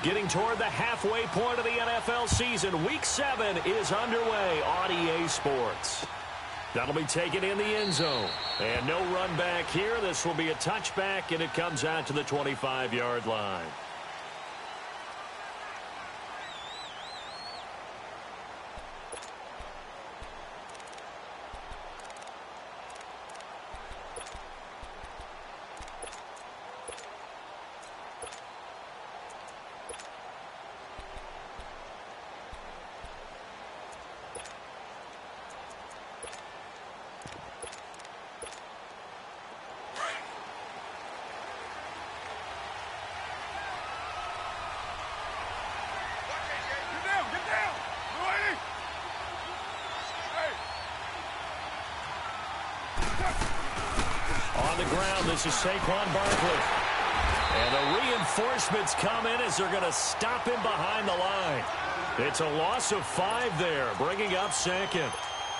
Getting toward the halfway point of the NFL season. Week 7 is underway on EA Sports. That'll be taken in the end zone. And no run back here. This will be a touchback, and it comes out to the 25-yard line. On the ground, this is Saquon Barkley. And the reinforcements come in as they're going to stop him behind the line. It's a loss of 5 there, bringing up second.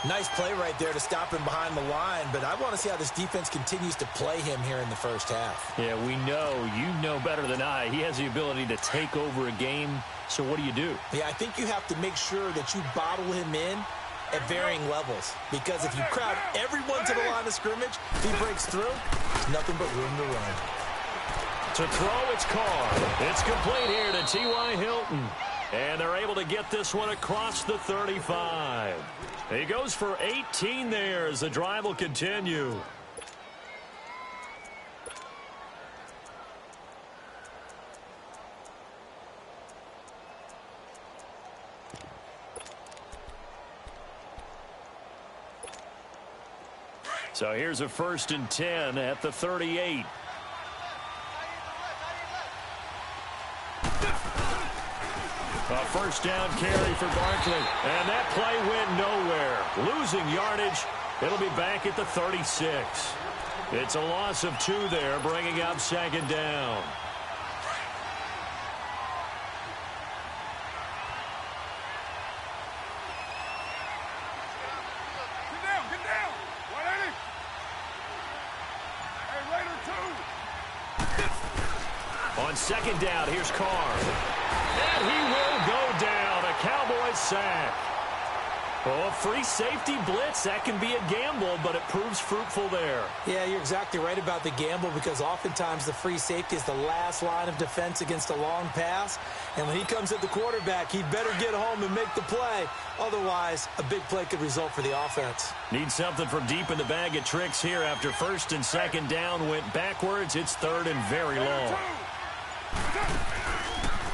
Nice play right there to stop him behind the line, but I want to see how this defense continues to play him here in the first half. Yeah, we know. You know better than I. He has the ability to take over a game, so what do you do? Yeah, I think you have to make sure that you bottle him in at varying levels, because if you crowd everyone to the line of scrimmage, if he breaks through, there's nothing but room to run. To throw, it's Carr. It's complete here to T.Y. Hilton. And they're able to get this one across the 35. He goes for 18 there as the drive will continue. So here's a 1st and 10 at the 38. A first down carry for Barkley. And that play went nowhere. Losing yardage. It'll be back at the 36. It's a loss of 2 there, bringing up 2nd down. On 2nd down, here's Carr. And he will go down. A Cowboys sack. Oh, a free safety blitz. That can be a gamble, but it proves fruitful there. Yeah, you're exactly right about the gamble, because oftentimes the free safety is the last line of defense against a long pass. And when he comes at the quarterback, he better get home and make the play. Otherwise, a big play could result for the offense. Need something from deep in the bag of tricks here after 1st and 2nd down went backwards. It's 3rd and very long.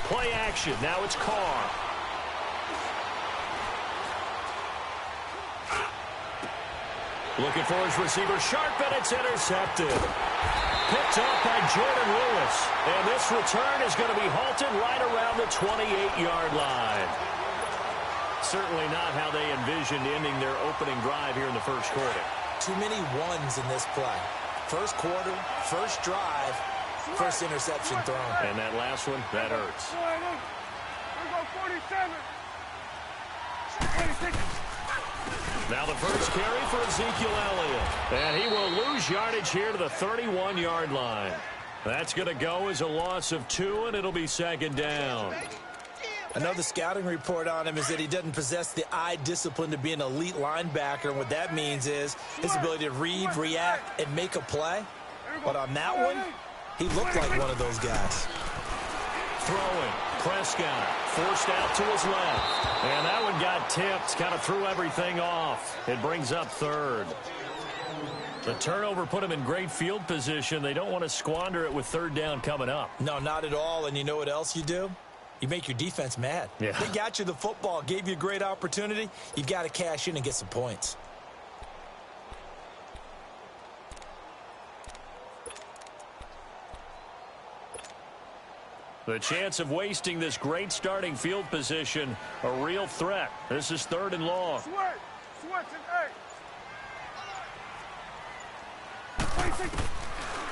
Play action. Now it's Carr. Looking for his receiver. Sharp, and it's intercepted. Picked up by Jordan Lewis. And this return is going to be halted right around the 28-yard line. Certainly not how they envisioned ending their opening drive here in the first quarter. Too many ones in this play. First quarter, first drive, first interception thrown. And that last one, that hurts. Now the first carry for Ezekiel Elliott. And he will lose yardage here to the 31-yard line. That's going to go as a loss of 2, and it'll be 2nd down. I know the scouting report on him is that he doesn't possess the eye discipline to be an elite linebacker. And what that means is his ability to read, react, and make a play. But on that one, he looked like one of those guys. Throwing. Prescott forced out to his left. And that one got tipped. Kind of threw everything off. It brings up 3rd. The turnover put him in great field position. They don't want to squander it with 3rd down coming up. No, not at all. And you know what else you do? You make your defense mad. Yeah. They got you the football, gave you a great opportunity. You've got to cash in and get some points. The chance of wasting this great starting field position, a real threat. This is 3rd and long.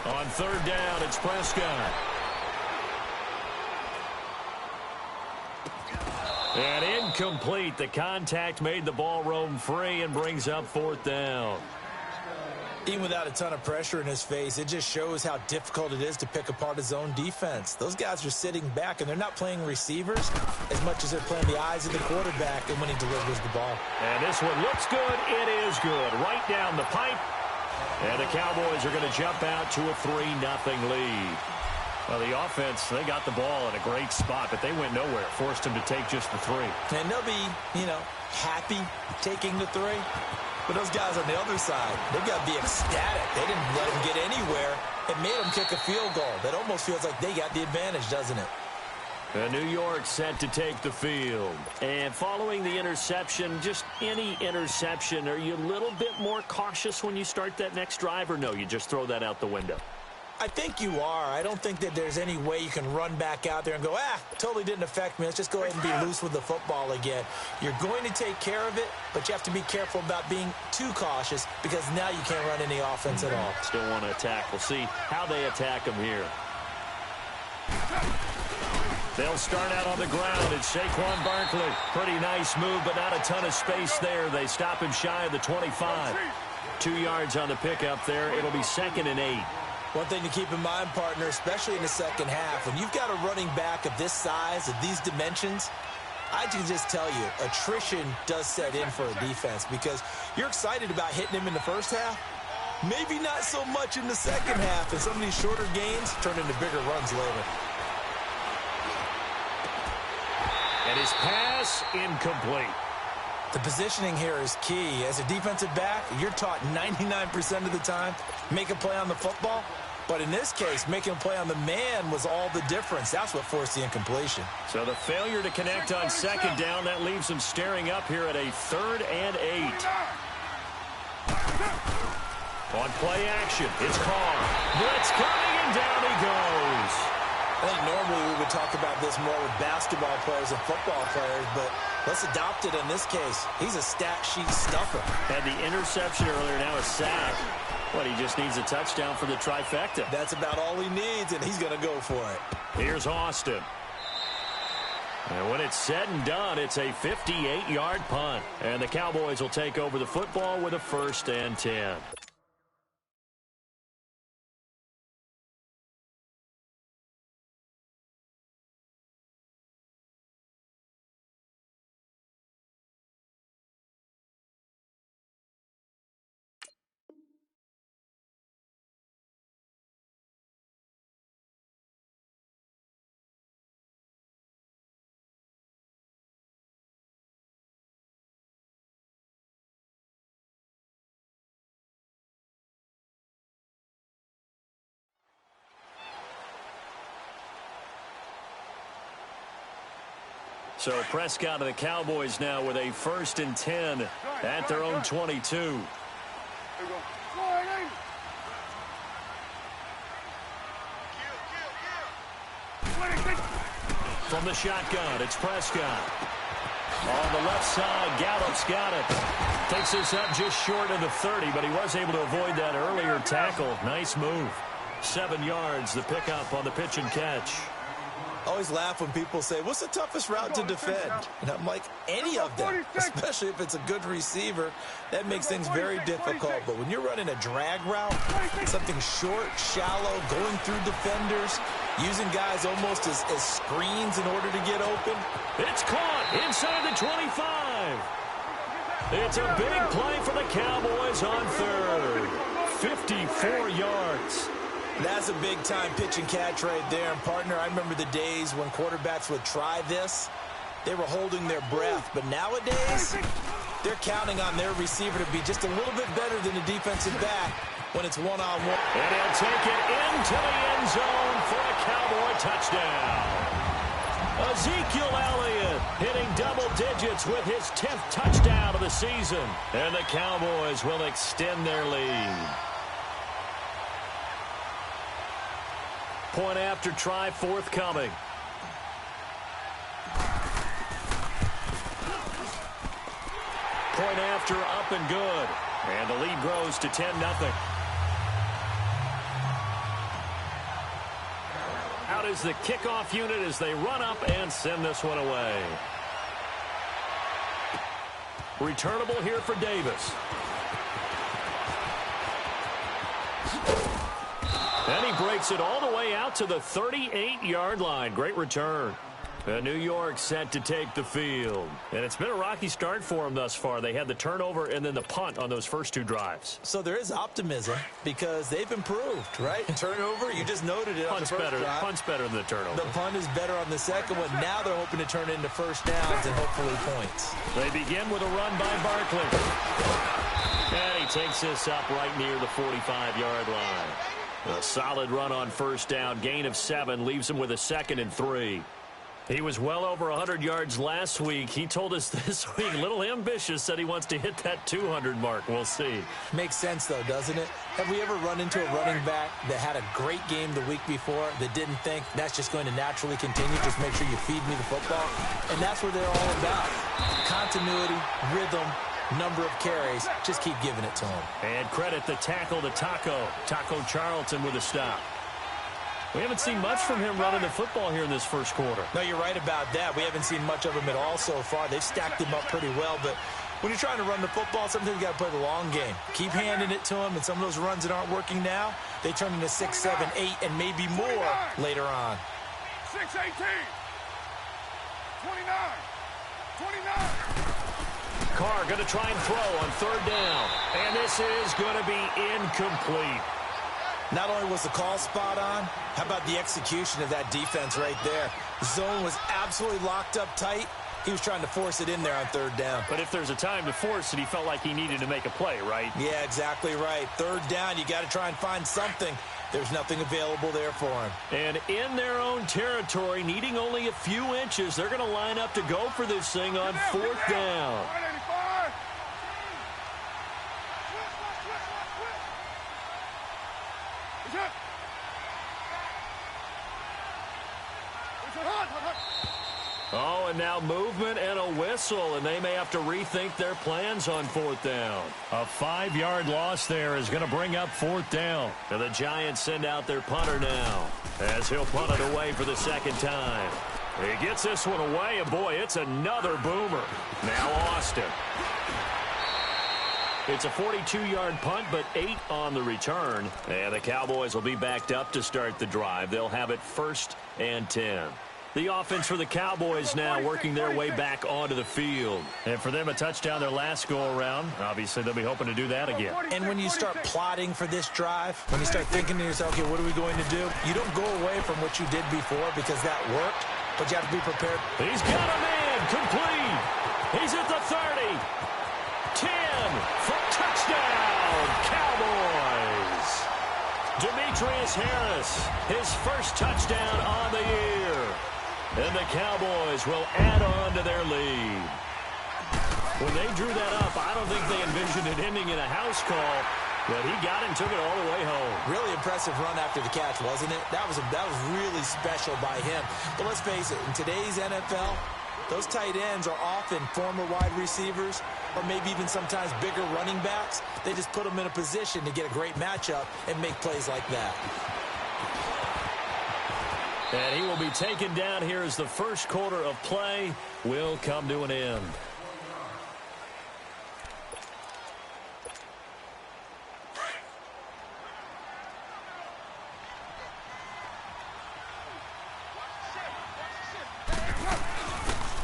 On 3rd down, it's Prescott. And incomplete. The contact made the ball roam free and brings up 4th down. Even without a ton of pressure in his face, it just shows how difficult it is to pick apart his own defense. Those guys are sitting back, and they're not playing receivers as much as they're playing the eyes of the quarterback and when he delivers the ball. And this one looks good. It is good. Right down the pipe. And the Cowboys are going to jump out to a 3-0 lead. Well, the offense, they got the ball in a great spot, but they went nowhere. Forced him to take just the 3. And they'll be, happy taking the 3. But those guys on the other side, they've got to be ecstatic. They didn't let him get anywhere. It made him kick a field goal. That almost feels like they got the advantage, doesn't it? New York set to take the field. And following the interception, just any interception, are you a little bit more cautious when you start that next drive, or no, you just throw that out the window? I think you are. I don't think that there's any way you can run back out there and go, totally didn't affect me. Let's just go ahead and be loose with the football again. You're going to take care of it, but you have to be careful about being too cautious because now you can't run any offense at all. Still want to attack. We'll see how they attack him here. They'll start out on the ground. It's Saquon Barkley. Pretty nice move, but not a ton of space there. They stop him shy of the 25. 2 yards on the pickup there. It'll be 2nd and 8. One thing to keep in mind, partner, especially in the second half, when you've got a running back of this size, of these dimensions, I can just tell you, attrition does set in for a defense because you're excited about hitting him in the first half. Maybe not so much in the second half, and some of these shorter gains turn into bigger runs later. And his pass incomplete. The positioning here is key. As a defensive back, you're taught 99% of the time, make a play on the football. But in this case, making a play on the man was all the difference. That's what forced the incompletion. So the failure to connect on 2nd down, that leaves him staring up here at a 3rd and 8. On play action, it's Carr. Blitz coming, and down he goes. I think normally we would talk about this more with basketball players and football players, but let's adopt it in this case. He's a stat sheet stuffer. Had the interception earlier, now a sack. But he just needs a touchdown for the trifecta. That's about all he needs, and he's going to go for it. Here's Austin. And when it's said and done, it's a 58-yard punt. And the Cowboys will take over the football with a 1st and 10. So Prescott and the Cowboys now with a 1st and 10 at their own 22. From the shotgun, it's Prescott. On the left side, Gallup's got it. Takes this up just short of the 30, but he was able to avoid that earlier tackle. Nice move. 7 yards, the pickup on the pitch and catch. I always laugh when people say, what's the toughest route to defend? And I'm like, any of them, especially if it's a good receiver. That makes things very difficult. But when you're running a drag route, something short, shallow, going through defenders, using guys almost as screens in order to get open. It's caught inside the 25. It's a big play for the Cowboys on 3rd. 54 yards. That's a big-time pitch and catch right there. And, partner, I remember the days when quarterbacks would try this. They were holding their breath. But nowadays, they're counting on their receiver to be just a little bit better than the defensive back when it's one-on-one. And he'll take it into the end zone for a Cowboy touchdown. Ezekiel Elliott hitting double digits with his 10th touchdown of the season. And the Cowboys will extend their lead. Point after try forthcoming. Point after up and good. And the lead grows to 10-0. Out is the kickoff unit as they run up and send this one away. Returnable here for Davis. makes it all the way out to the 38-yard line. Great return. New York set to take the field. And it's been a rocky start for them thus far. They had the turnover and then the punt on those first two drives. So there is optimism because they've improved, right? Turnover, you just noted it on the first drive. Punt's better than the turnover. The punt is better on the second one. Now they're hoping to turn into first downs and hopefully points. They begin with a run by Barkley. And he takes this up right near the 45-yard line. A solid run on first down. Gain of 7 leaves him with a 2nd and 3. He was well over 100 yards last week. He told us this week, a little ambitious, said he wants to hit that 200 mark. We'll see. Makes sense, though, doesn't it? Have we ever run into a running back that had a great game the week before that didn't think that's just going to naturally continue? Just make sure you feed me the football. And that's what they're all about. Continuity, rhythm, number of carries. Just keep giving it to him. And credit the tackle to Taco Charlton with a stop. We haven't seen much from him running the football here in this first quarter. No, you're right about that. We haven't seen much of him at all so far. They've stacked him up pretty well, but when you're trying to run the football, sometimes you got to play the long game. Keep handing it to him, and some of those runs that aren't working now, they turn into 6, 7, 8, and maybe more later on. 6-18. 29. Carr going to try and throw on third down. And this is going to be incomplete. Not only was the call spot on, how about the execution of that defense right there? The zone was absolutely locked up tight. He was trying to force it in there on third down. But if there's a time to force it, he felt like he needed to make a play, right? Yeah, exactly right. Third down, you got to try and find something. There's nothing available there for him. And in their own territory, needing only a few inches, they're going to line up to go for this thing on fourth down. Oh, and now movement and a whistle, and they may have to rethink their plans on fourth down. A 5-yard loss there is going to bring up fourth down. And the Giants send out their punter now as he'll punt it away for the second time. He gets this one away, and boy, it's another boomer. Now Austin. It's a 42-yard punt, but 8 on the return. And the Cowboys will be backed up to start the drive. They'll have it 1st and 10. The offense for the Cowboys now working their way back onto the field. And for them, a touchdown their last go-around. Obviously, they'll be hoping to do that again. And when you start plotting for this drive, when you start thinking to yourself, okay, what are we going to do? You don't go away from what you did before because that worked, but you have to be prepared. He's got a man complete. He's at the 30. 10 for touchdown, Cowboys. Demetrius Harris, his first touchdown on the year. And the Cowboys will add on to their lead. When they drew that up, I don't think they envisioned it ending in a house call, but he got it and took it all the way home. Really impressive run after the catch, wasn't it? That was really special by him. But let's face it, in today's NFL, those tight ends are often former wide receivers or maybe even sometimes bigger running backs. They just put them in a position to get a great matchup and make plays like that. And he will be taken down here as the first quarter of play will come to an end.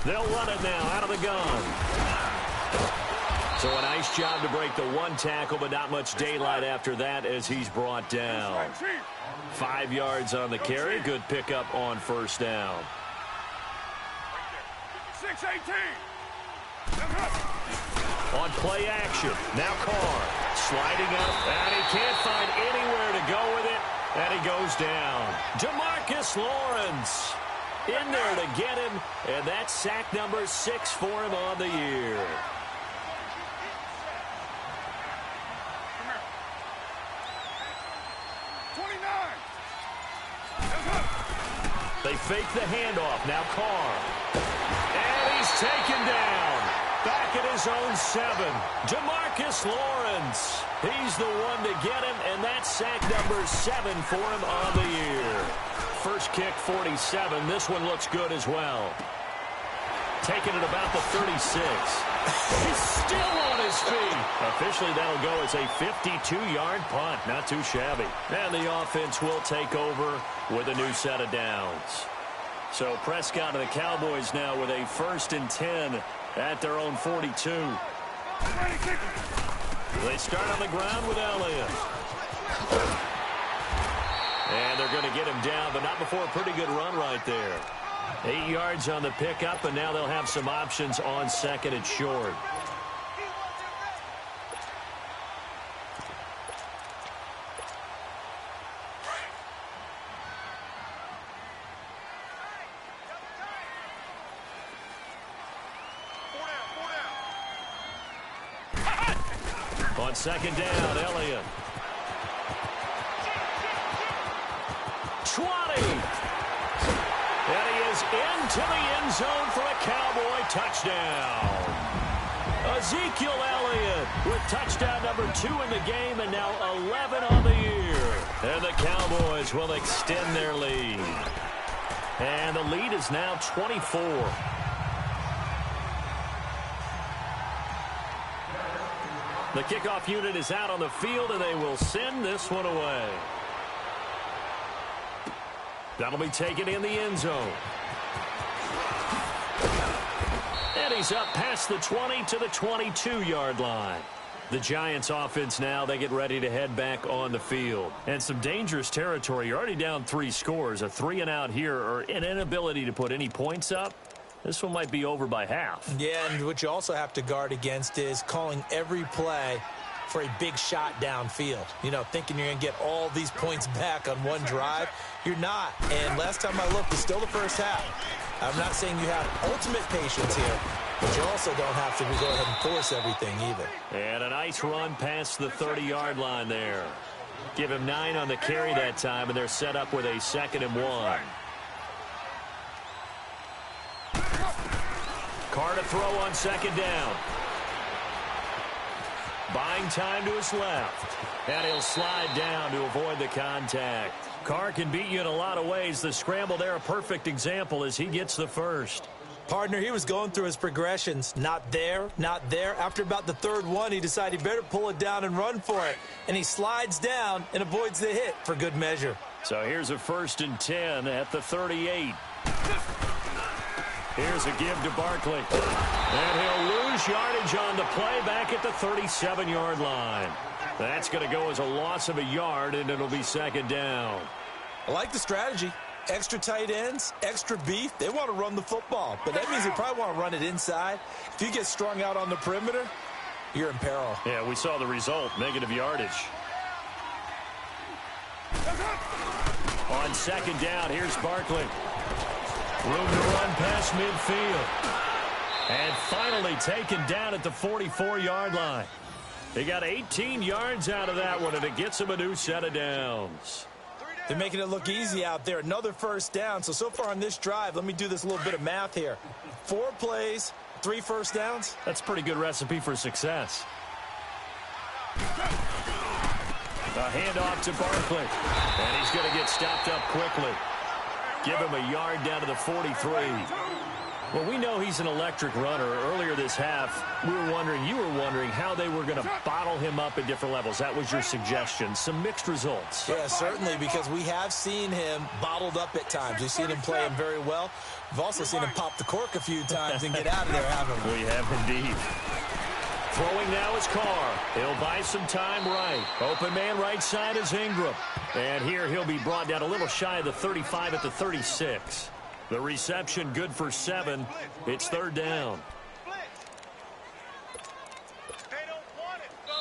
They'll run it now out of the gun. So a nice job to break the one tackle, but not much daylight after that as he's brought down. 5 yards on the carry. Good pickup on first down. 6-18. On play action. Now Carr sliding up, and he can't find anywhere to go with it, and he goes down. Demarcus Lawrence in there to get him, and that's sack number 6 for him on the year. They fake the handoff. Now Carr. And he's taken down. Back at his own 7. Demarcus Lawrence. He's the one to get him, and that's sack number 7 for him on the year. First kick, 47. This one looks good as well. Taken at about the 36. He's still on his feet. Officially, that'll go as a 52-yard punt. Not too shabby. And the offense will take over with a new set of downs. So Prescott and the Cowboys now with a 1st and 10 at their own 42. They start on the ground with Elliott. And they're going to get him down, but not before a pretty good run right there. 8 yards on the pickup, and now they'll have some options on 2nd and short. On 2nd down, Elliott. 20. And he is into the end zone for a Cowboy touchdown. Ezekiel Elliott with touchdown number 2 in the game and now 11 on the year. And the Cowboys will extend their lead. And the lead is now 24. The kickoff unit is out on the field, and they will send this one away. That'll be taken in the end zone. And he's up past the 20 to the 22-yard line. The Giants offense now, they get ready to head back on the field. And some dangerous territory. You're already down 3 scores. A 3-and-out here or an inability to put any points up. This one might be over by half. Yeah, and what you also have to guard against is calling every play for a big shot downfield. You know, thinking you're going to get all these points back on one drive. You're not. And last time I looked, it's still the first half. I'm not saying you have ultimate patience here, but you also don't have to go ahead and force everything either. And a nice run past the 30-yard line there. Give him 9 on the carry that time, and they're set up with a 2nd and 1. Carr to throw on 2nd down. Buying time to his left. And he'll slide down to avoid the contact. Carr can beat you in a lot of ways. The scramble there, a perfect example as he gets the first. Partner, he was going through his progressions. Not there, not there. After about the 3rd one, he decided he better pull it down and run for it. And he slides down and avoids the hit for good measure. So here's a 1st and 10 at the 38. Here's a give to Barkley. And he'll lose yardage on the play back at the 37-yard line. That's going to go as a loss of a yard, and it'll be 2nd down. I like the strategy. Extra tight ends, extra beef. They want to run the football, but that means they probably want to run it inside. If you get strung out on the perimeter, you're in peril. Yeah, we saw the result, negative yardage. On 2nd down, here's Barkley. Room to run past midfield. And finally taken down at the 44-yard line. They got 18 yards out of that one, and it gets them a new set of downs. They're making it look easy out there. Another 1st down. So far on this drive, let me do this little bit of math here. 4 plays, 3 first downs. That's a pretty good recipe for success. A handoff to Barkley. And he's going to get stopped up quickly. Give him a yard down to the 43. Well, we know he's an electric runner. Earlier this half, you were wondering how they were going to bottle him up at different levels. That was your suggestion. Some mixed results. Yeah, certainly, because we have seen him bottled up at times. We've seen him play him very well. We've also seen him pop the cork a few times and get out of there, haven't we? We have indeed. Throwing now is Carr. He'll buy some time right. Open man right side is Ingram. And here he'll be brought down a little shy of the 35 at the 36. The reception good for 7. It's 3rd down.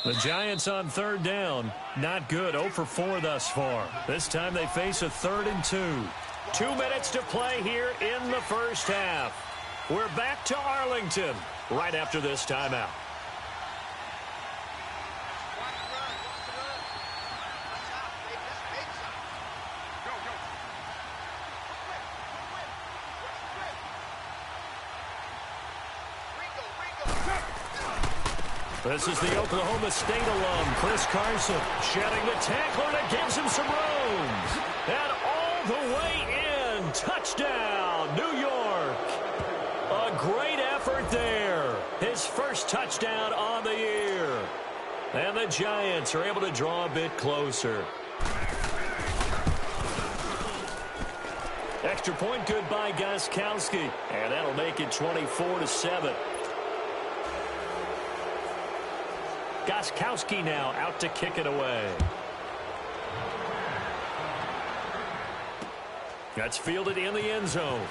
The Giants on 3rd down. Not good. 0 for 4 thus far. This time they face a 3rd and 2. 2 minutes to play here in the first half. We're back to Arlington right after this timeout. This is the Oklahoma State alum, Chris Carson, shedding the tackler that gives him some room. And all the way in. Touchdown, New York. A great effort there. His first touchdown on the year. And the Giants are able to draw a bit closer. Extra point good by Gostkowski. And that'll make it 24-7. Gostkowski now out to kick it away. That's fielded in the end zone.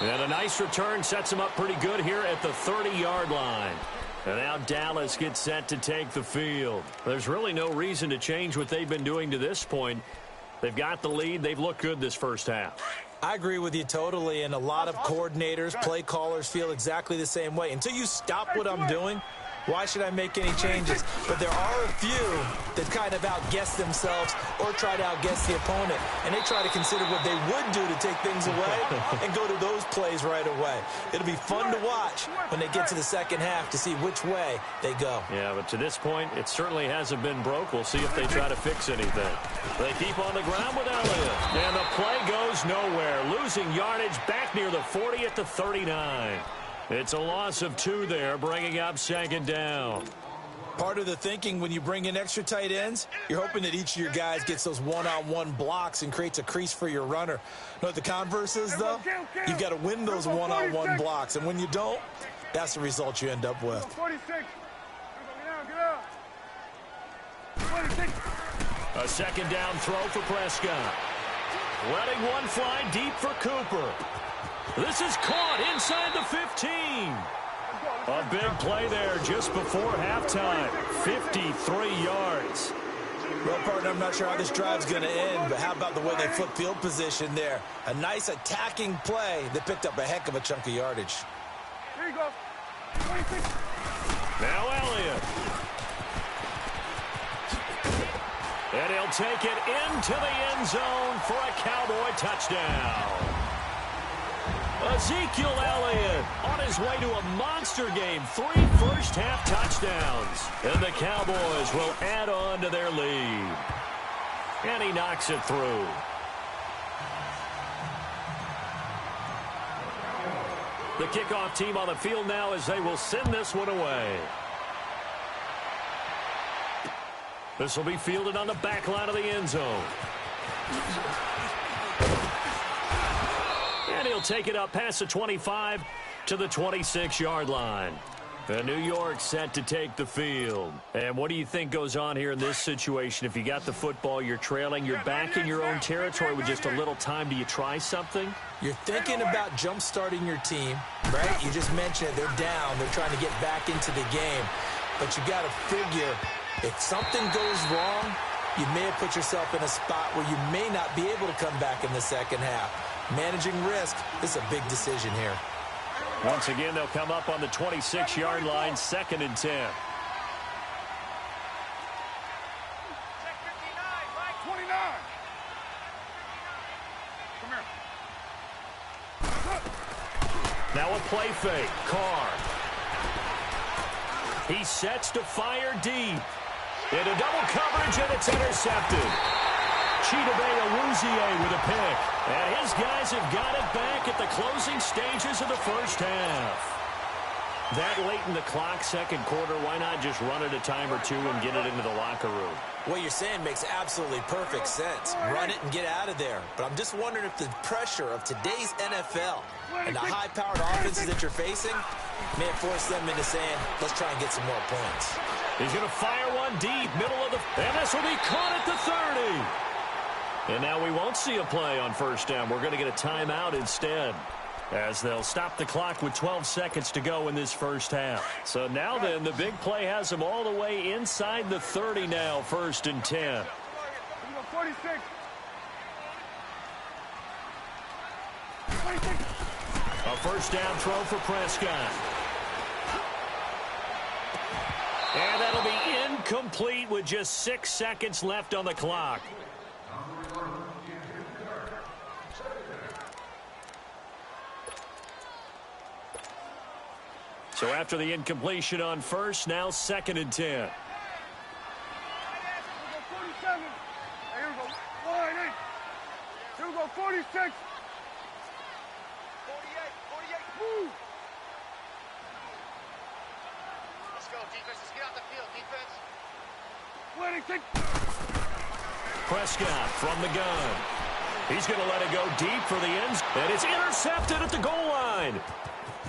And a nice return sets him up pretty good here at the 30-yard line. And now Dallas gets set to take the field. There's really no reason to change what they've been doing to this point. They've got the lead. They've looked good this first half. I agree with you totally, and a lot of coordinators, play callers feel exactly the same way. Until you stop what I'm doing, why should I make any changes? But there are a few that kind of outguess themselves or try to outguess the opponent, and they try to consider what they would do to take things away and go to those plays right away. It'll be fun to watch when they get to the second half to see which way they go. Yeah, but to this point, it certainly hasn't been broke. We'll see if they try to fix anything. They keep on the ground with Elliott, and the play goes nowhere, losing yardage back near the 40 at the 39. It's a loss of 2 there, bringing up second down. Part of the thinking when you bring in extra tight ends, you're hoping that each of your guys gets those one-on-one blocks and creates a crease for your runner. Know what the converse is, though? You've got to win those one-on-one blocks, and when you don't, that's the result you end up with. 46. A second down throw for Prescott. Letting one fly deep for Cooper. This is caught inside the 15. A big play there just before halftime. 53 yards. Well, partner, I'm not sure how this drive's going to end, but how about the way they flip field position there? A nice attacking play that picked up a heck of a chunk of yardage. Here you go. 26. Now Elliott. And he'll take it into the end zone for a Cowboy touchdown. Ezekiel Elliott on his way to a monster game. 3 first-half touchdowns. And the Cowboys will add on to their lead. And he knocks it through. The kickoff team on the field now as they will send this one away. This will be fielded on the back line of the end zone. And he'll take it up past the 25 to the 26-yard line. And New York set to take the field. And what do you think goes on here in this situation? If you got the football, you're trailing, you're back in your own territory with just a little time. Do you try something? You're thinking about jump-starting your team, right? You just mentioned it. They're down. They're trying to get back into the game. But you got to figure, if something goes wrong, you may have put yourself in a spot where you may not be able to come back in the second half. Managing risk is a big decision here. Once again, they'll come up on the 26-yard line, 2nd and 10. 29. Come here. Now a play fake. Carr. He sets to fire deep. Into double coverage, and it's intercepted. Chidobe Awuzie with a pick. And his guys have got it back at the closing stages of the first half. That late in the clock, second quarter, why not just run it a time or two and get it into the locker room? What you're saying makes absolutely perfect sense. Run it and get out of there. But I'm just wondering if the pressure of today's NFL and the high-powered offenses that you're facing may have forced them into saying, let's try and get some more points. He's going to fire one deep, middle of the... And this will be caught at the 30. And now we won't see a play on first down. We're going to get a timeout instead, as they'll stop the clock with 12 seconds to go in this first half. So now then, the big play has them all the way inside the 30 now, 1st and 10. 46. A first down throw for Prescott. And that'll be incomplete with just 6 seconds left on the clock. So after the incompletion on first, now 2nd and 10. Here we go. 47. Here we go. 48. Here we go. Prescott from the gun. He's going to let it go deep for the ends, and it's intercepted at the goal line.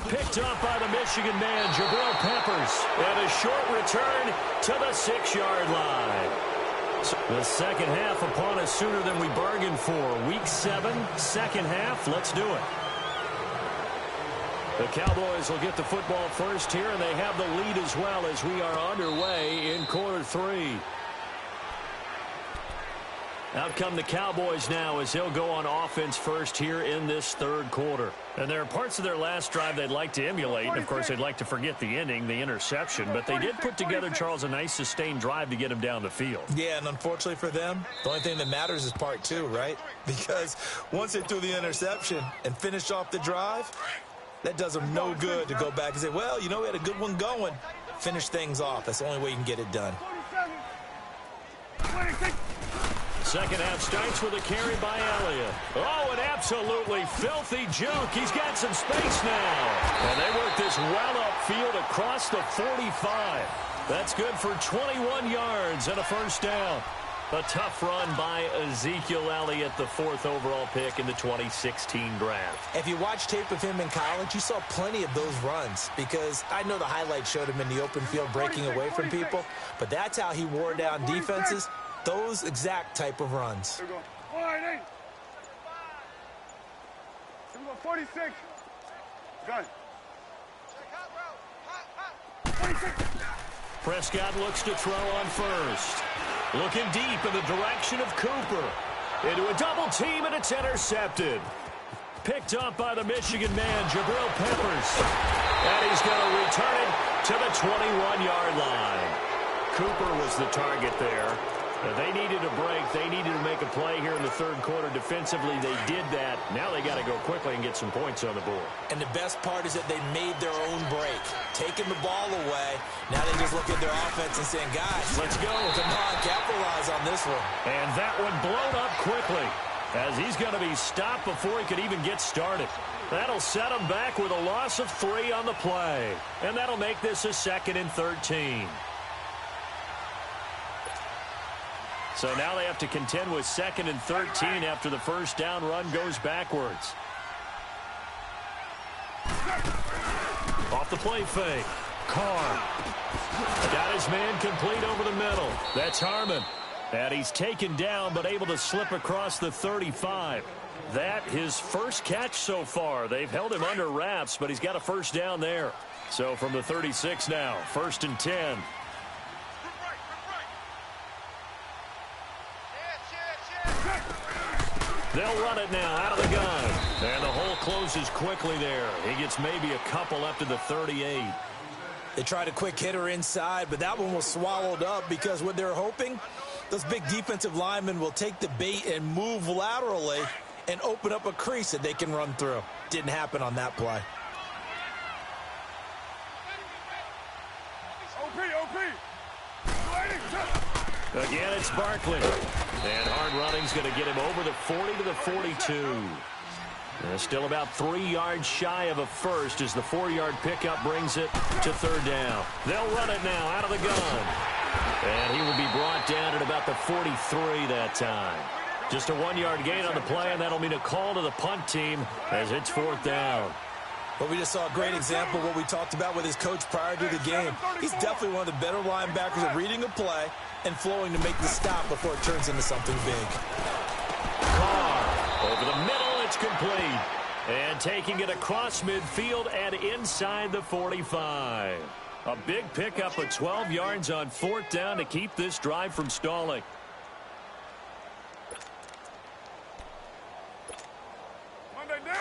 Picked up by the Michigan man, Jabril Peppers, and a short return to the 6-yard line. So the second half upon us sooner than we bargained for. Week 7, second half. Let's do it. The Cowboys will get the football first here, and they have the lead as well as we are underway in quarter 3. Out come the Cowboys now as they'll go on offense first here in this third quarter. And there are parts of their last drive they'd like to emulate. And, of course, they'd like to forget the ending, the interception. But they did put together, Charles, a nice sustained drive to get them down the field. Yeah, and unfortunately for them, the only thing that matters is part 2, right? Because once they threw the interception and finished off the drive, that does them no good to go back and say, well, you know, we had a good one going. Finish things off. That's the only way you can get it done. Second half starts with a carry by Elliott. Oh, an absolutely filthy juke. He's got some space now. And they work this well upfield across the 45. That's good for 21 yards and a first down. A tough run by Ezekiel Elliott, the 4th overall pick in the 2016 draft. If you watch tape of him in college, you saw plenty of those runs because I know the highlights showed him in the open field breaking away from people, but that's how he wore down defenses. Those exact type of runs. Here we go. 1-8. Here we go. 46. Gun. 46. Prescott looks to throw on first. Looking deep in the direction of Cooper. Into a double team, and it's intercepted. Picked up by the Michigan man, Jabril Peppers. And he's going to return it to the 21-yard line. Cooper was the target there. They needed a break. They needed to make a play here in the third quarter. Defensively, they did that. Now they got to go quickly and get some points on the board. And the best part is that they made their own break. Taking the ball away. Now they just look at their offense and saying, guys, let's go. Come on, capitalize on this one. And that one blown up quickly as he's going to be stopped before he could even get started. That'll set him back with a loss of 3 on the play. And that'll make this a 2nd and 13. So now they have to contend with 2nd and 13 after the first down run goes backwards. Off the play fake. Carr. Got his man complete over the middle. That's Harmon. And he's taken down but able to slip across the 35. That his first catch so far. They've held him under wraps, but he's got a first down there. So from the 36 now, 1st and 10. They'll run it now out of the gun. And the hole closes quickly there. He gets maybe a couple up to the 38. They tried a quick hitter inside, but that one was swallowed up because what they're hoping, those big defensive linemen will take the bait and move laterally and open up a crease that they can run through. Didn't happen on that play. Again, it's Barkley. And hard running's going to get him over the 40 to the 42. Still about 3 yards shy of a first as the 4-yard pickup brings it to 3rd down. They'll run it now out of the gun. And he will be brought down at about the 43 that time. Just a 1-yard gain on the play, and that'll mean a call to the punt team as it's 4th down. But we just saw a great example of what we talked about with his coach prior to the game. He's definitely one of the better linebackers at reading a play and flowing to make the stop before it turns into something big. Carr over the middle, it's complete. And taking it across midfield and inside the 45. A big pickup of 12 yards on 4th down to keep this drive from stalling.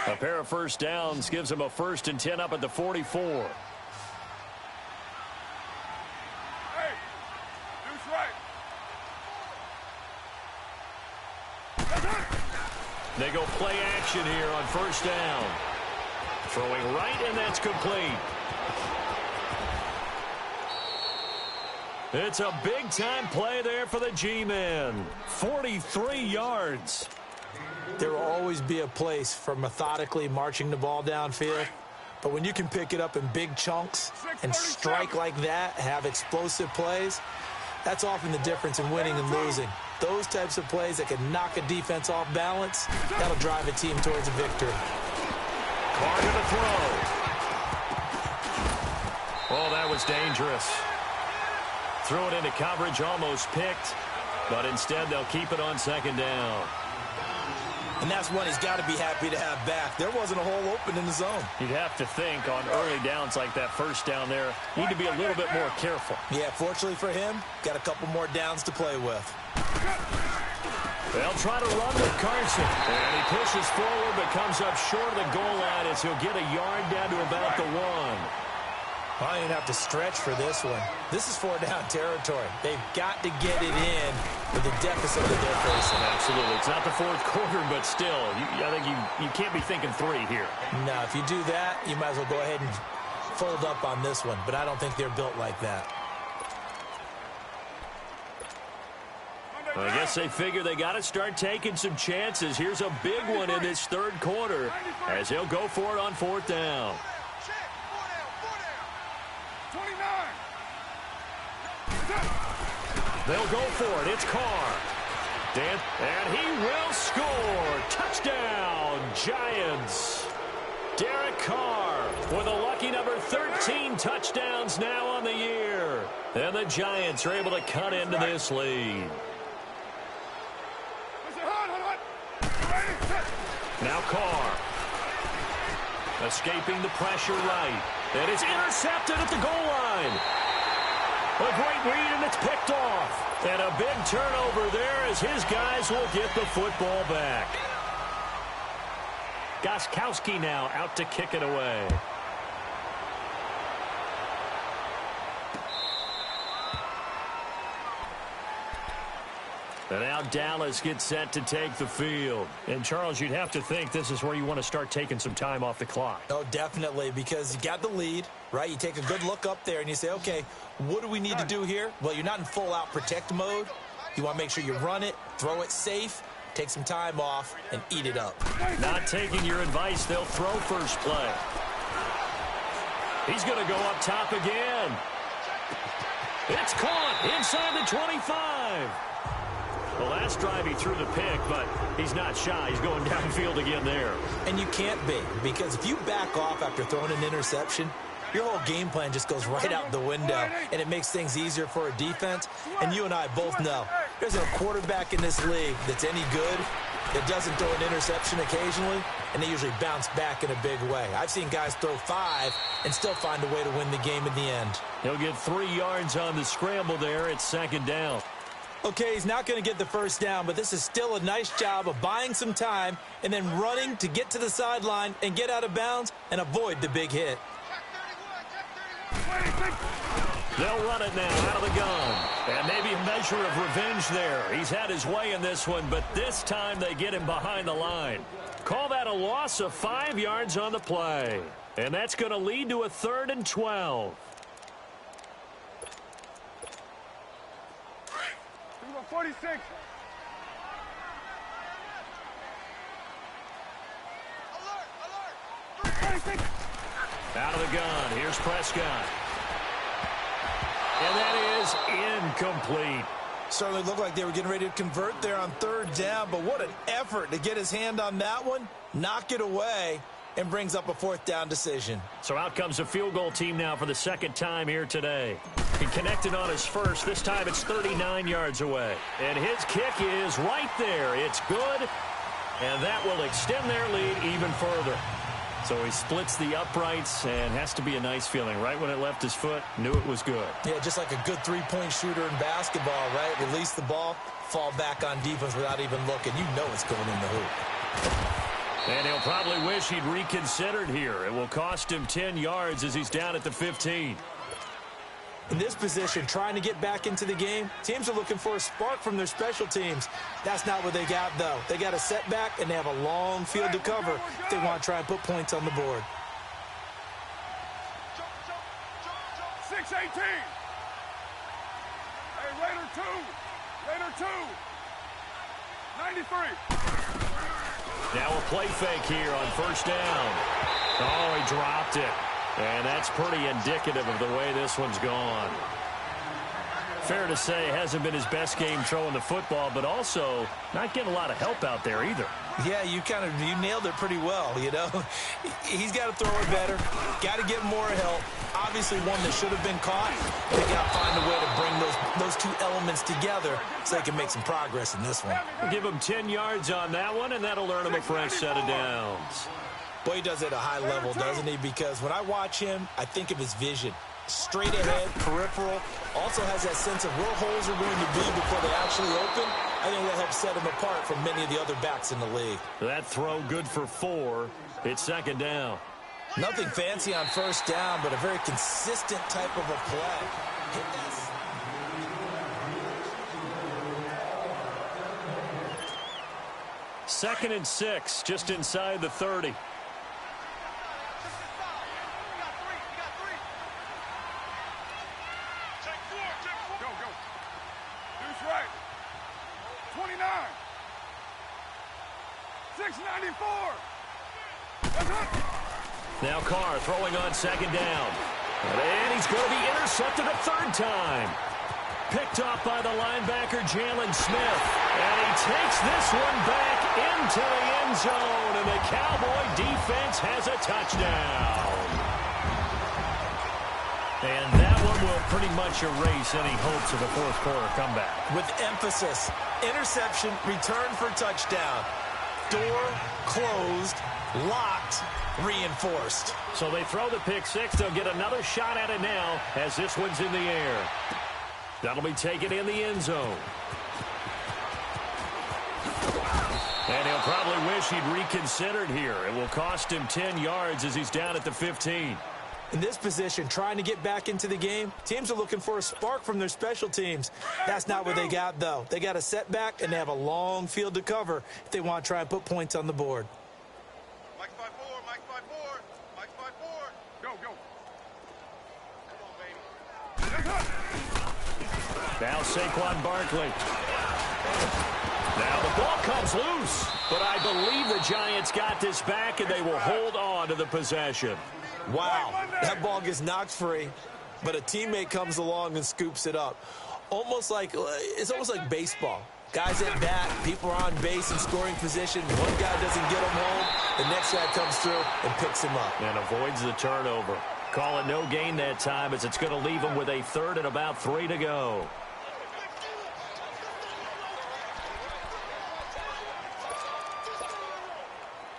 A pair of first downs gives him a 1st and 10 up at the 44. Hey, Deuce right. They go play action here on 1st down. Throwing right, and that's complete. It's a big-time play there for the G-men. 43 yards. There will always be a place for methodically marching the ball downfield, But when you can pick it up in big chunks and strike like that, have explosive plays, that's often the difference in winning and losing. Those types of plays that can knock a defense off balance, that'll drive a team towards a victory. Carr to the throw. Oh, that was dangerous. Threw it into coverage, almost picked, but instead they'll keep it on second down. And that's one he's got to be happy to have back. There wasn't a hole open in the zone. You'd have to think on early downs like that first down there, need to be a little bit more careful. Yeah, fortunately for him, got a couple more downs to play with. They'll try to run with Carson. And he pushes forward but comes up short of the goal line as he'll get a yard down to about the 1. I didn't have to stretch for this one. This is 4-down territory. They've got to get it in with the deficit that they're facing. Absolutely. It's not the fourth quarter, but still, I think you can't be thinking 3 here. No, if you do that, you might as well go ahead and fold up on this one. But I don't think they're built like that. I guess they figure they got to start taking some chances. Here's a big one in this third quarter as he'll go for it on 4th down. 29. They'll go for it. It's Carr. And he will score. Touchdown, Giants. Derek Carr with a lucky number 13 touchdowns now on the year. And the Giants are able to cut into this lead. Now Carr. Escaping the pressure right. And it's intercepted at the goal line. A great read, and it's picked off. And a big turnover there as his guys will get the football back. Gostkowski now out to kick it away. And now Dallas gets set to take the field. And, Charles, you'd have to think this is where you want to start taking some time off the clock. Oh, definitely, because you got the lead, right? You take a good look up there and you say, okay, what do we need to do here? Well, you're not in full-out protect mode. You want to make sure you run it, throw it safe, take some time off, and eat it up. Not taking your advice, they'll throw first play. He's going to go up top again. It's caught inside the 25. The last drive he threw the pick, but he's not shy. He's going downfield again there. And you can't be, because if you back off after throwing an interception, your whole game plan just goes right out the window, and it makes things easier for a defense. And you and I both know there's a quarterback in this league that's any good that doesn't throw an interception occasionally, and they usually bounce back in a big way. I've seen guys throw 5 and still find a way to win the game in the end. He'll get 3 yards on the scramble there. It's second down. Okay, he's not going to get the first down, but this is still a nice job of buying some time and then running to get to the sideline and get out of bounds and avoid the big hit. They'll run it now out of the gun. And maybe a measure of revenge there. He's had his way in this one, but this time they get him behind the line. Call that a loss of 5 yards on the play. And that's going to lead to a 3rd and 12. 46. Out of the gun. Here's Prescott. And that is incomplete. Certainly looked like they were getting ready to convert there on 3rd down, but what an effort to get his hand on that one, knock it away, and brings up a 4th down decision. So out comes a field goal team now for the 2nd time here today. He connected on his first. This time it's 39 yards away. And his kick is right there. It's good. And that will extend their lead even further. So he splits the uprights and has to be a nice feeling. Right when it left his foot, knew it was good. Yeah, just like a good 3-point shooter in basketball, right? Release the ball, fall back on defense without even looking. You know it's going in the hoop. And he'll probably wish he'd reconsidered here. It will cost him 10 yards as he's down at the 15. In this position, trying to get back into the game, teams are looking for a spark from their special teams. That's not what they got, though. They got a setback, and they have a long field to cover if they want to try and put points on the board. 6-18. Hey, Raider 2. Raider 2. 93. Now a play fake here on 1st down. Oh, he dropped it. And that's pretty indicative of the way this one's gone. Fair to say, hasn't been his best game throwing the football, but also not getting a lot of help out there either. Yeah, you nailed it pretty well, you know. He's got to throw it better, got to get more help. Obviously one that should have been caught. They got to find a way to bring those two elements together so they can make some progress in this one. We'll give him 10 yards on that one, and that'll earn him a fresh set of downs. Boy, he does it at a high level, doesn't he? Because when I watch him, I think of his vision. Straight ahead, peripheral, also has that sense of where holes are going to be before they actually open. I think that helps set him apart from many of the other backs in the league. That throw good for 4. It's second down. Nothing fancy on first down, but a very consistent type of a play. Second and 6, just inside the 30. Right. 29. 694. Now Carr throwing on second down. And he's going to be intercepted a third time. Picked off by the linebacker, Jalen Smith. And he takes this one back into the end zone. And the Cowboy defense has a touchdown. And that one will pretty much erase any hopes of a fourth quarter comeback. With emphasis, interception, return for touchdown. Door closed, locked, reinforced. So they throw the pick six. They'll get another shot at it now as this one's in the air. That'll be taken in the end zone. And he'll probably wish he'd reconsidered here. It will cost him 10 yards as he's down at the 15. In this position, trying to get back into the game, teams are looking for a spark from their special teams. That's not what they got, though. They got a setback, and they have a long field to cover if they want to try and put points on the board. Mike's by 4, Mike's by 4, Mike's by 4. Go, go. Come on, baby. Now Saquon Barkley. Now the ball comes loose, but I believe the Giants got this back, and they will hold on to the possession. Wow, that ball gets knocked free, but a teammate comes along and scoops it up. It's almost like baseball. Guys at bat, people are on base in scoring position. One guy doesn't get him home, the next guy comes through and picks him up. And avoids the turnover. Call it no gain that time as it's going to leave him with a third and about 3 to go.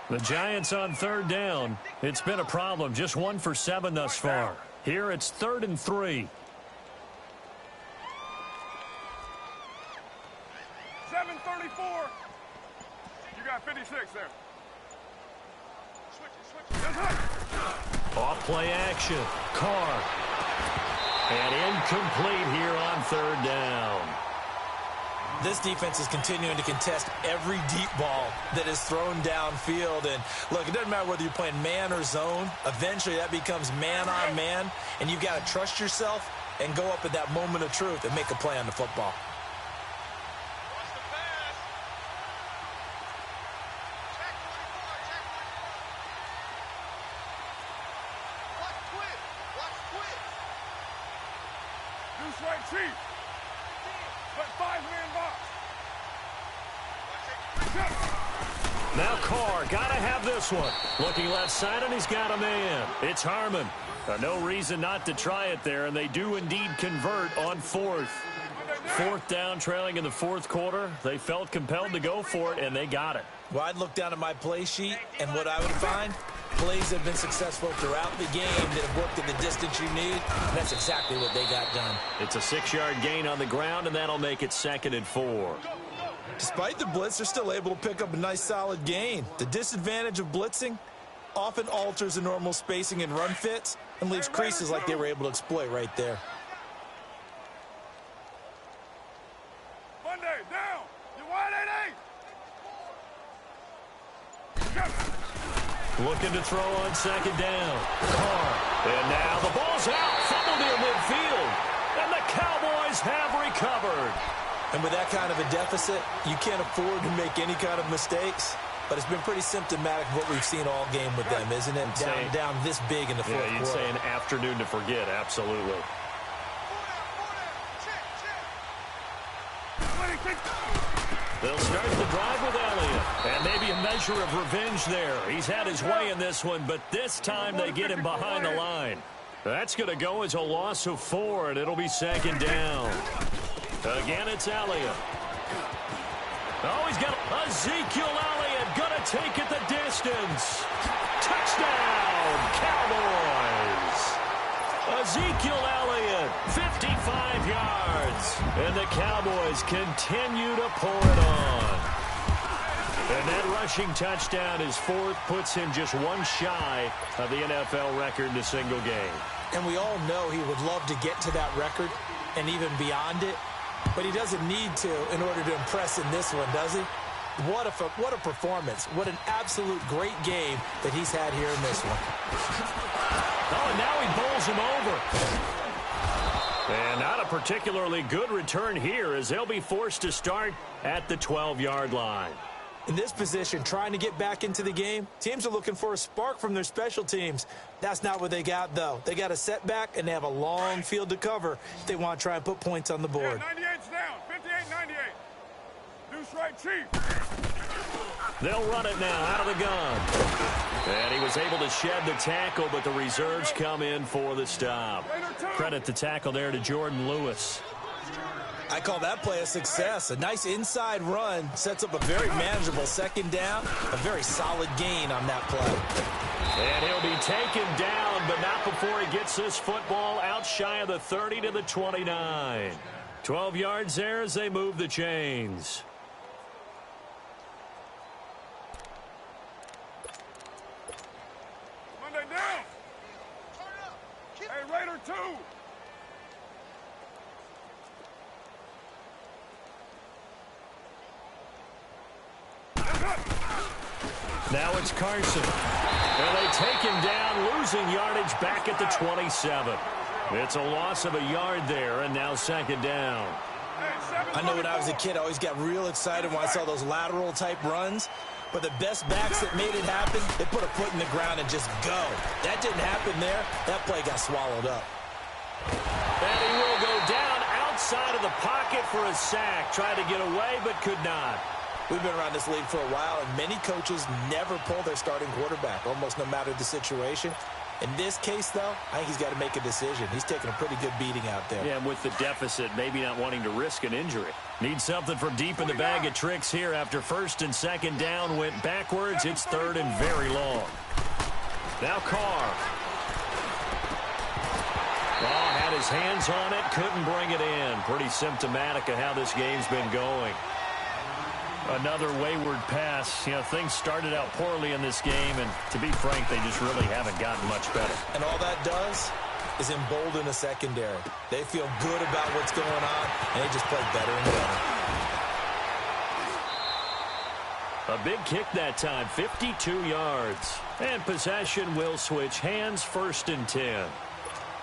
The Giants on third down. It's been a problem. Just 1 for 7 thus far. Here it's 3rd and 3. 7:34. You got 56 there. Switch. Off play action. Carr. And incomplete here on third down. This defense is continuing to contest every deep ball that is thrown downfield. And, look, it doesn't matter whether you're playing man or zone. Eventually, that becomes man on man. And you've got to trust yourself and go up at that moment of truth and make a play on the football. Deuce right, Chief. But 5-man box. Now Carr, got to have this one. Looking left side, and he's got a man. It's Harmon. No reason not to try it there, and they do indeed convert on 4th. 4th down, trailing in the 4th quarter. They felt compelled to go for it, and they got it. Well, I'd look down at my play sheet, and what I would find, plays have been successful throughout the game that have worked at the distance you need. That's exactly what they got done. It's a 6-yard gain on the ground, and that'll make it 2nd and 4. Despite the blitz, they're still able to pick up a nice, solid gain. The disadvantage of blitzing often alters the normal spacing and run fits and leaves creases like they were able to exploit right there. Monday, down. You wide 8-8. Looking to throw on 2nd down. Carr. And now the ball's out. Fumbled near midfield. And the Cowboys have recovered. And with that kind of a deficit, you can't afford to make any kind of mistakes. but it's been pretty symptomatic of what we've seen all game with them, isn't it? Down this big in the fourth quarter. Yeah, you'd say an afternoon to forget, absolutely. They'll start the drive with Elliott. And maybe a measure of revenge there. He's had his way in this one, but this time they get him behind the line. That's going to go as a loss of 4, and it'll be second down. Again, it's Elliott. Oh, he's got Ezekiel Elliott going to take it the distance. Touchdown, Cowboys. Ezekiel Elliott, 55 yards. And the Cowboys continue to pour it on. And that rushing touchdown, his 4th, puts him just one shy of the NFL record in a single game. And we all know he would love to get to that record and even beyond it. But he doesn't need to in order to impress in this one, does he? What a performance. What an absolute great game that he's had here in this one. Oh, and now he bowls him over. And not a particularly good return here as they'll be forced to start at the 12-yard line. In this position, trying to get back into the game, teams are looking for a spark from their special teams. That's not what they got, though. They got a setback, and they have a long field to cover if they want to try and put points on the board. 98's down. 58-98. Deuce right, Chief. They'll run it now out of the gun. And he was able to shed the tackle, but the reserves come in for the stop. Credit the tackle there to Jordan Lewis. I call that play a success. A nice inside run sets up a very manageable second down. A very solid gain on that play. And he'll be taken down, but not before he gets this football out shy of the 30 to the 29. 12 yards there as they move the chains. Monday down. Hey, Raider 2. Now it's Carson. And they take him down, losing yardage back at the 27. It's a loss of a yard there, and now second down. I know when I was a kid, I always got real excited when I saw those lateral-type runs. But the best backs that made it happen, they put a foot in the ground and just go. That didn't happen there. That play got swallowed up. And he will go down outside of the pocket for a sack. Tried to get away, but could not. We've been around this league for a while, and many coaches never pull their starting quarterback, almost no matter the situation. In this case, though, I think he's got to make a decision. He's taking a pretty good beating out there. Yeah, with the deficit, maybe not wanting to risk an injury. Needs something from deep in the bag of tricks here after first and second down went backwards. It's third and very long. Now Carr. Oh, had his hands on it, couldn't bring it in. Pretty symptomatic of how this game's been going. Another wayward pass. You know, things started out poorly in this game, and to be frank, they just really haven't gotten much better. And all that does is embolden a secondary. They feel good about what's going on, and they just play better and better. A big kick that time, 52 yards. And possession will switch hands, first and 10.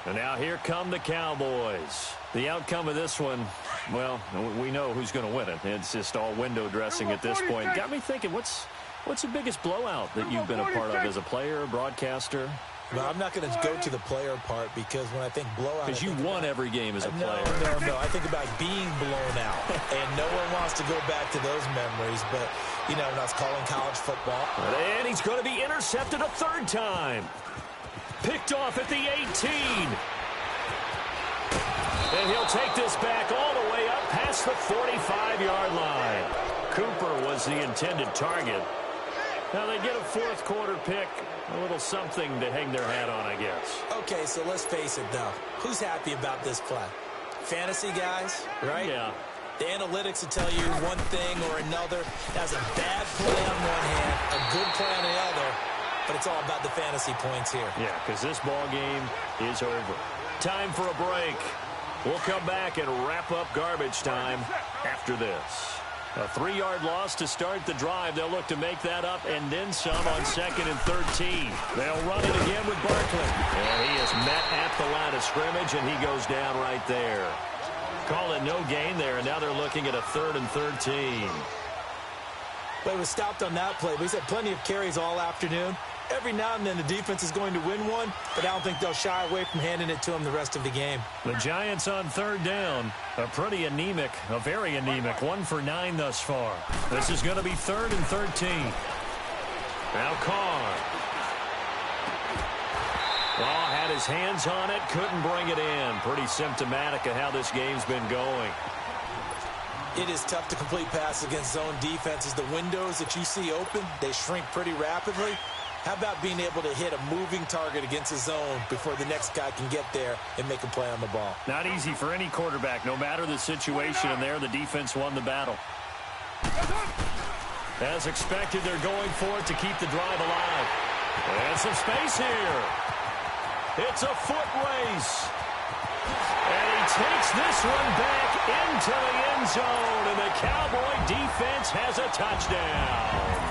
And now here come the Cowboys. The outcome of this one, well, we know who's going to win it. It's just all window dressing at this point. Got me thinking, what's the biggest blowout that you've been a part of as a player, broadcaster? No, I'm not going to go to the player part because when I think blowout... Because you won every game as a player. No. I think about being blown out. And no one wants to go back to those memories. But, you know, when I was calling college football... And he's going to be intercepted a third time. Picked off at the 18. And he'll take this back all the way up past the 45-yard line. Cooper was the intended target. Now they get a fourth quarter pick. A little something to hang their hat on, I guess. Okay, so let's face it, though. Who's happy about this play? Fantasy guys, right? Yeah. The analytics will tell you one thing or another. That's a bad play on one hand, a good play on the other. But it's all about the fantasy points here. Yeah, because this ball game is over. Time for a break. We'll come back and wrap up garbage time after this. A 3-yard loss to start the drive. They'll look to make that up and then some on second and 13. They'll run it again with Barkley. And he is met at the line of scrimmage, and he goes down right there. Call it no gain there, and now they're looking at a 3rd and 13. But it was stopped on that play. But he's had plenty of carries all afternoon. Every now and then the defense is going to win one, but I don't think they'll shy away from handing it to him the rest of the game. The Giants on third down. A very anemic 1 for 9 thus far. This is going to be 3rd and 13. Now Carr. Oh, had his hands on it, couldn't bring it in. Pretty symptomatic of how this game's been going. It is tough to complete passes against zone defenses. The windows that you see open, they shrink pretty rapidly. How about being able to hit a moving target against a zone before the next guy can get there and make a play on the ball? Not easy for any quarterback, no matter the situation, and there the defense won the battle. As expected, they're going for it to keep the drive alive. And some space here. It's a foot race. And he takes this one back into the end zone, and the Cowboy defense has a touchdown.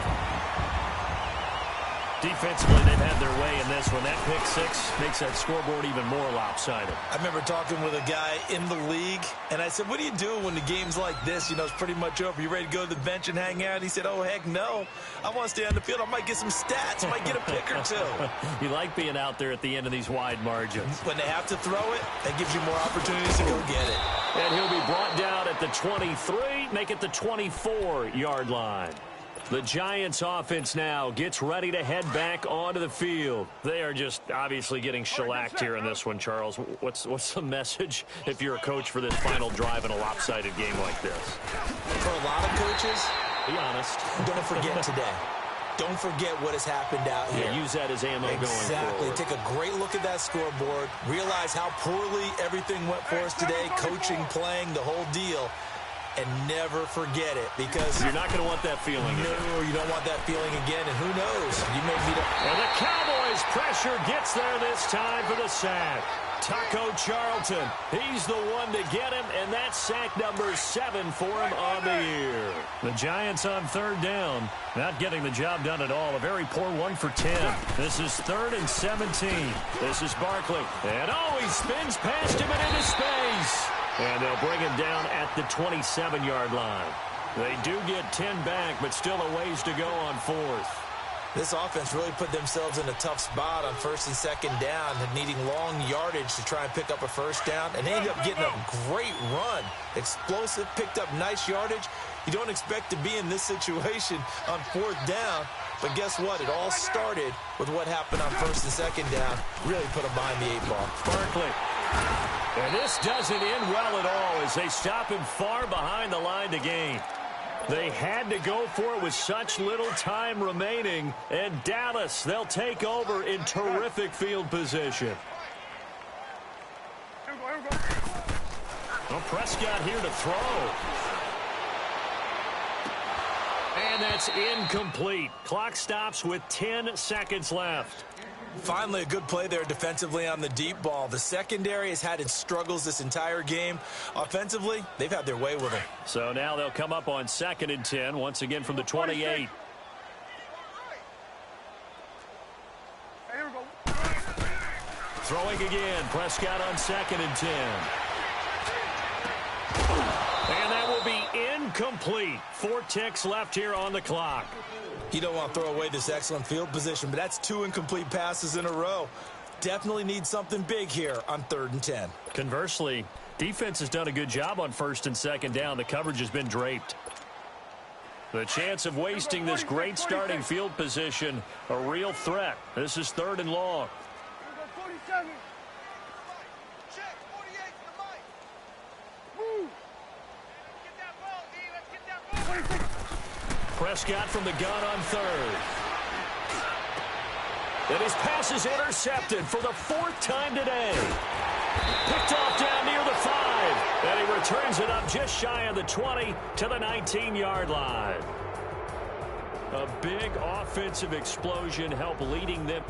Defensively, they've had their way in this one. That pick six makes that scoreboard even more lopsided. I remember talking with a guy in the league, and I said, what do you do when the game's like this? You know, it's pretty much over. You ready to go to the bench and hang out? He said, oh, heck no. I want to stay on the field. I might get some stats. I might get a pick or two. You like being out there at the end of these wide margins. When they have to throw it, that gives you more opportunities to go get it. And he'll be brought down at the 23, make it the 24-yard line. The Giants offense now gets ready to head back onto the field. They are just obviously getting shellacked here in this one, Charles. What's the message if you're a coach for this final drive in a lopsided game like this? For a lot of coaches, be honest. Don't forget today. Don't forget what has happened out here. Yeah, use that as ammo going forward. Exactly. Take a great look at that scoreboard. Realize how poorly everything went for us today. Coaching, playing, the whole deal. And never forget it, because you're not going to want that feeling again. No, you don't want that feeling again, and who knows? You may be and the Cowboys' pressure gets there this time for the sack. Taco Charlton, he's the one to get him, and that's sack number 7 for him on the year. The Giants on third down, not getting the job done at all. A very poor 1 for 10. This is 3rd and 17. This is Barkley, and he spins past him and into space. And they'll bring him down at the 27-yard line. They do get 10 back, but still a ways to go on 4th. This offense really put themselves in a tough spot on 1st and 2nd down, and needing long yardage to try and pick up a first down. And they ended up getting a great run. Explosive, picked up nice yardage. You don't expect to be in this situation on 4th down. But guess what? It all started with what happened on 1st and 2nd down. Really put them behind the 8 ball. Barkley. And this doesn't end well at all as they stop him far behind the line to gain. They had to go for it with such little time remaining. And Dallas, they'll take over in terrific field position. Well, Prescott here to throw. And that's incomplete. Clock stops with 10 seconds left. Finally, a good play there defensively on the deep ball. The secondary has had its struggles this entire game. Offensively, they've had their way with it. So now they'll come up on 2nd and 10, once again from the 28. Throwing again, Prescott on 2nd and 10. And that will be incomplete. 4 ticks left here on the clock. You don't want to throw away this excellent field position, but that's 2 incomplete passes in a row. Definitely need something big here on 3rd and 10. Conversely, defense has done a good job on 1st and 2nd down. The coverage has been draped. The chance of wasting this great starting field position, a real threat. This is 3rd and long. Prescott from the gun on 3rd. And his pass is intercepted for the 4th time today. Picked off down near the 5. And he returns it up just shy of the 20 to the 19-yard line. A big offensive explosion helped leading them.